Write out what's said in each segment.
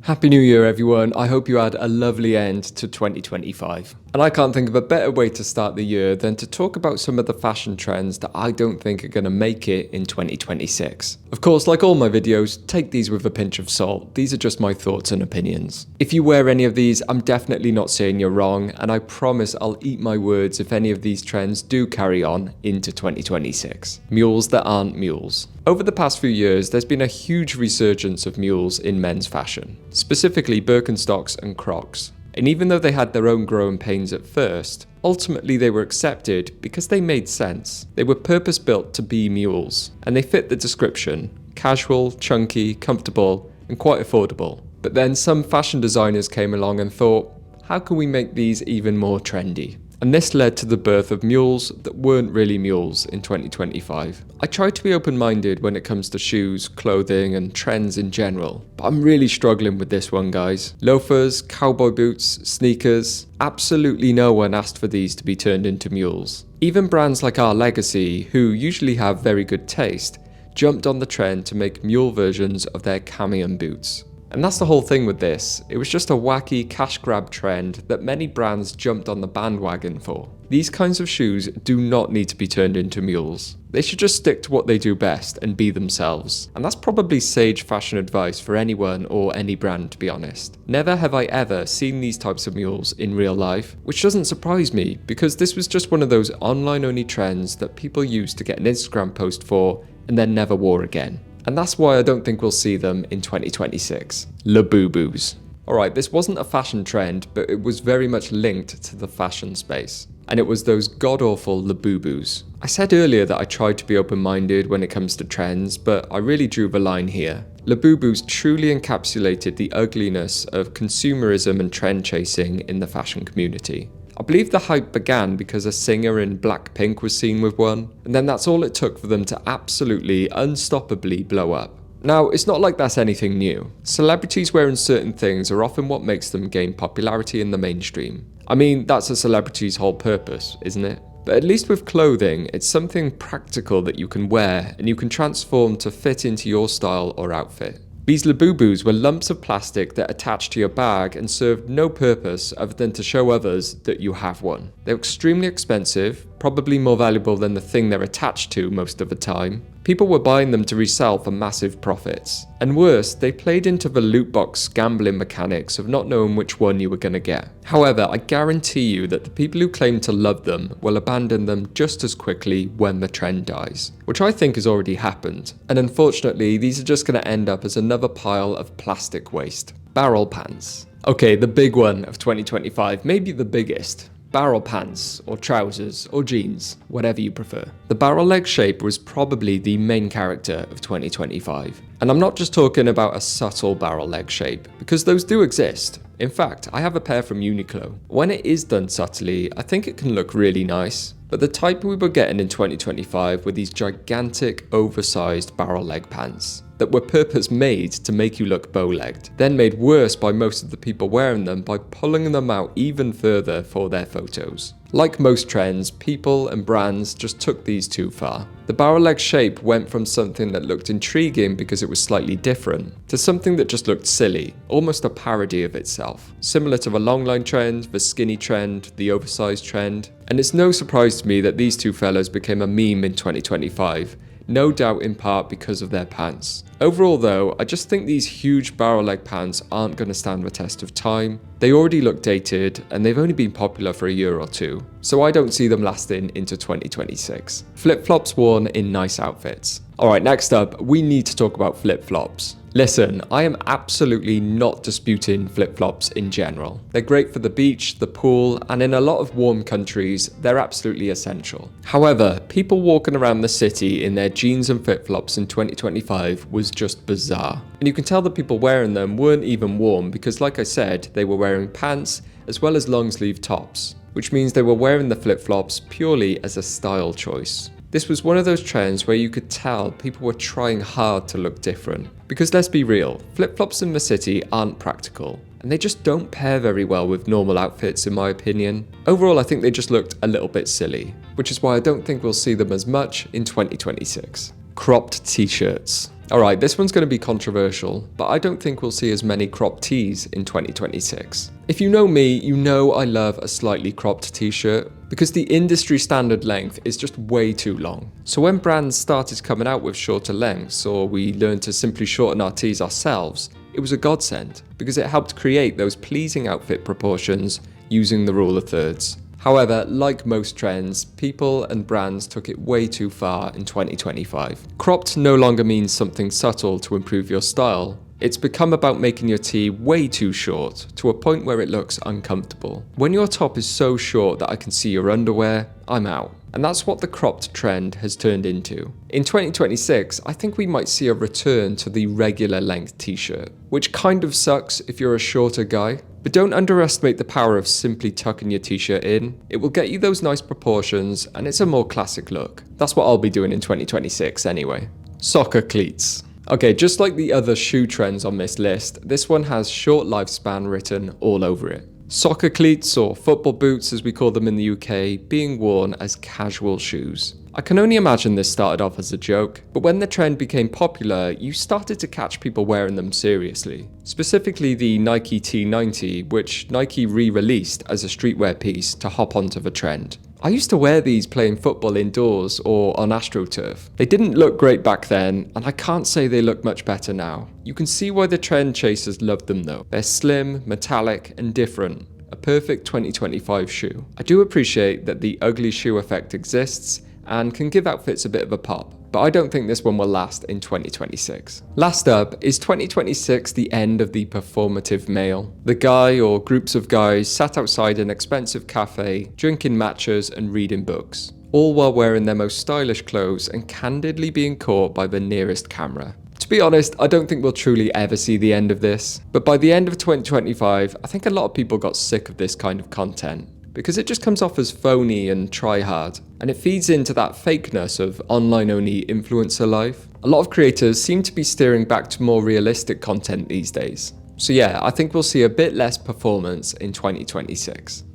Happy New Year everyone, I hope you had a lovely end to 2025. And I can't think of a better way to start the year than to talk about some of the fashion trends that I don't think are going to make it in 2026. Of course, like all my videos, take these with a pinch of salt, these are just my thoughts and opinions. If you wear any of these, I'm definitely not saying you're wrong, and I promise I'll eat my words if any of these trends do carry on into 2026. Mules that aren't mules. Over the past few years, there's been a huge resurgence of mules in men's fashion, specifically Birkenstocks and Crocs. And even though they had their own growing pains at first, ultimately they were accepted because they made sense. They were purpose-built to be mules, and they fit the description: casual, chunky, comfortable, and quite affordable. But then some fashion designers came along and thought, how can we make these even more trendy? And this led to the birth of mules that weren't really mules in 2025. I try to be open-minded when it comes to shoes, clothing, and trends in general, but I'm really struggling with this one, guys. Loafers, cowboy boots, sneakers, absolutely no one asked for these to be turned into mules. Even brands like Our Legacy, who usually have very good taste, jumped on the trend to make mule versions of their camion boots. And that's the whole thing with this. It was just a wacky cash grab trend that many brands jumped on the bandwagon for. These kinds of shoes do not need to be turned into mules. They should just stick to what they do best and be themselves. And that's probably sage fashion advice for anyone or any brand, to be honest. Never have I ever seen these types of mules in real life, which doesn't surprise me because this was just one of those online only trends that people used to get an Instagram post for and then never wore again. And that's why I don't think we'll see them in 2026. Labubus. Alright, this wasn't a fashion trend, but it was very much linked to the fashion space. And it was those god-awful Labubus. I said earlier that I tried to be open-minded when it comes to trends, but I really drew the line here. Labubus truly encapsulated the ugliness of consumerism and trend chasing in the fashion community. I believe the hype began because a singer in Blackpink was seen with one, and then that's all it took for them to absolutely, unstoppably blow up. Now, it's not like that's anything new. Celebrities wearing certain things are often what makes them gain popularity in the mainstream. I mean, that's a celebrity's whole purpose, isn't it? But at least with clothing, it's something practical that you can wear and you can transform to fit into your style or outfit. These Labubus were lumps of plastic that attached to your bag and served no purpose other than to show others that you have one. They're extremely expensive, probably more valuable than the thing they're attached to most of the time. People were buying them to resell for massive profits. And worse, they played into the loot box gambling mechanics of not knowing which one you were going to get. However, I guarantee you that the people who claim to love them will abandon them just as quickly when the trend dies, which I think has already happened. And unfortunately, these are just going to end up as another pile of plastic waste. Barrel pants. Okay, the big one of 2025, maybe the biggest. Barrel pants, or trousers, or jeans, whatever you prefer. The barrel leg shape was probably the main character of 2025. And I'm not just talking about a subtle barrel leg shape, because those do exist. In fact, I have a pair from Uniqlo. When it is done subtly, I think it can look really nice. But the type we were getting in 2025 were these gigantic, oversized barrel leg pants that were purpose-made to make you look bow-legged, then made worse by most of the people wearing them by pulling them out even further for their photos. Like most trends, people and brands just took these too far. The barrel leg shape went from something that looked intriguing because it was slightly different, to something that just looked silly, almost a parody of itself. Similar to the long line trend, the skinny trend, the oversized trend. And it's no surprise to me that these two fellas became a meme in 2025. No doubt in part because of their pants. Overall though, I just think these huge barrel leg pants aren't going to stand the test of time. They already look dated and they've only been popular for a year or two, so I don't see them lasting into 2026. Flip-flops worn in nice outfits. Alright, next up, we need to talk about flip-flops. Listen, I am absolutely not disputing flip-flops in general. They're great for the beach, the pool, and in a lot of warm countries, they're absolutely essential. However, people walking around the city in their jeans and flip-flops in 2025 was just bizarre. And you can tell the people wearing them weren't even warm because, like I said, they were wearing pants as well as long sleeve tops, which means they were wearing the flip-flops purely as a style choice. This was one of those trends where you could tell people were trying hard to look different. Because let's be real, flip-flops in the city aren't practical, and they just don't pair very well with normal outfits in my opinion. Overall, I think they just looked a little bit silly, which is why I don't think we'll see them as much in 2026. Cropped t-shirts. Alright, this one's going to be controversial, but I don't think we'll see as many cropped tees in 2026. If you know me, you know I love a slightly cropped t-shirt because the industry standard length is just way too long. So when brands started coming out with shorter lengths, or we learned to simply shorten our tees ourselves, it was a godsend because it helped create those pleasing outfit proportions using the rule of thirds. However, like most trends, people and brands took it way too far in 2025. Cropped no longer means something subtle to improve your style. It's become about making your tee way too short, to a point where it looks uncomfortable. When your top is so short that I can see your underwear, I'm out. And that's what the cropped trend has turned into. In 2026, I think we might see a return to the regular length t-shirt, which kind of sucks if you're a shorter guy. But don't underestimate the power of simply tucking your t-shirt in. It will get you those nice proportions and it's a more classic look. That's what I'll be doing in 2026 anyway. Soccer cleats. Okay, just like the other shoe trends on this list, this one has short lifespan written all over it. Soccer cleats, or football boots as we call them in the UK, being worn as casual shoes. I can only imagine this started off as a joke, but when the trend became popular, you started to catch people wearing them seriously. Specifically the Nike T90, which Nike re-released as a streetwear piece to hop onto the trend. I used to wear these playing football indoors or on AstroTurf. They didn't look great back then, and I can't say they look much better now. You can see why the trend chasers loved them though. They're slim, metallic, and different. A perfect 2025 shoe. I do appreciate that the ugly shoe effect exists and can give outfits a bit of a pop, but I don't think this one will last in 2026. Last up, is 2026 the end of the performative male? The guy or groups of guys sat outside an expensive cafe, drinking matchas and reading books, all while wearing their most stylish clothes and candidly being caught by the nearest camera. To be honest, I don't think we'll truly ever see the end of this, but by the end of 2025, I think a lot of people got sick of this kind of content, because it just comes off as phony and try-hard, and it feeds into that fakeness of online-only influencer life. A lot of creators seem to be steering back to more realistic content these days. So yeah, I think we'll see a bit less performance in 2026.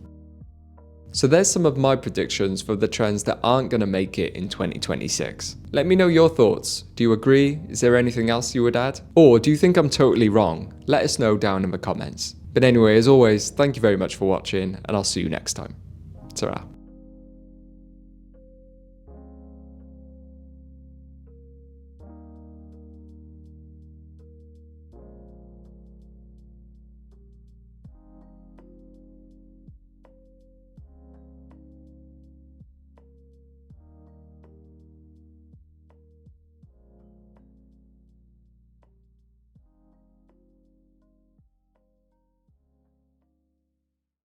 So there's some of my predictions for the trends that aren't going to make it in 2026. Let me know your thoughts. Do you agree? Is there anything else you would add? Or do you think I'm totally wrong? Let us know down in the comments. But anyway, as always, thank you very much for watching, and I'll see you next time. Ta-ra.